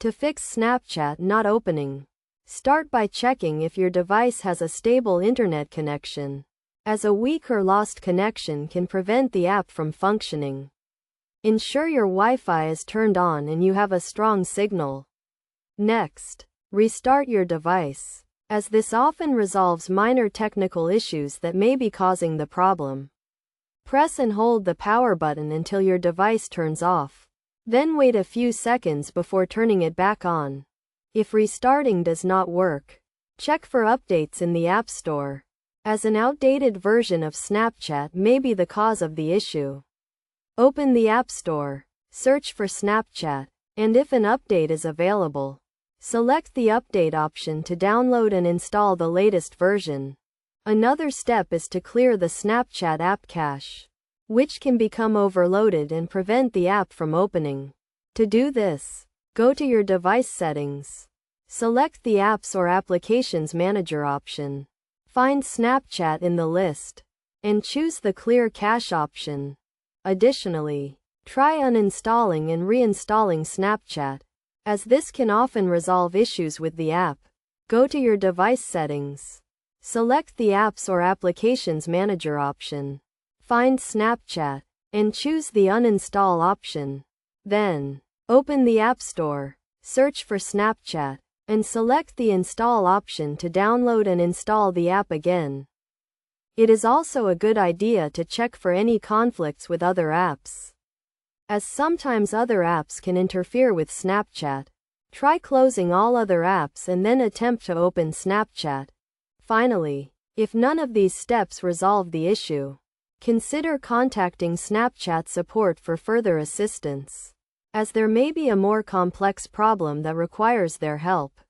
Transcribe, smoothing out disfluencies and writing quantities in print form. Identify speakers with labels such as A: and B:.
A: To fix Snapchat not opening, start by checking if your device has a stable internet connection, as a weak or lost connection can prevent the app from functioning. Ensure your Wi-Fi is turned on and you have a strong signal. Next, restart your device, as this often resolves minor technical issues that may be causing the problem. Press and hold the power button until your device turns off. Then wait a few seconds before turning it back on. If restarting does not work, check for updates in the App Store, as an outdated version of Snapchat may be the cause of the issue. Open the App Store, search for Snapchat, and if an update is available, select the update option to download and install the latest version. Another step is to clear the Snapchat app cache, which can become overloaded and prevent the app from opening. To do this, go to your device settings. Select the Apps or Applications Manager option. Find Snapchat in the list, and choose the Clear Cache option. Additionally, try uninstalling and reinstalling Snapchat, as this can often resolve issues with the app. Go to your device settings. Select the Apps or Applications Manager option. Find Snapchat, and choose the Uninstall option. Then, open the App Store, search for Snapchat, and select the Install option to download and install the app again. It is also a good idea to check for any conflicts with other apps, as sometimes other apps can interfere with Snapchat. Try closing all other apps and then attempt to open Snapchat. Finally, if none of these steps resolve the issue, consider contacting Snapchat support for further assistance, as there may be a more complex problem that requires their help.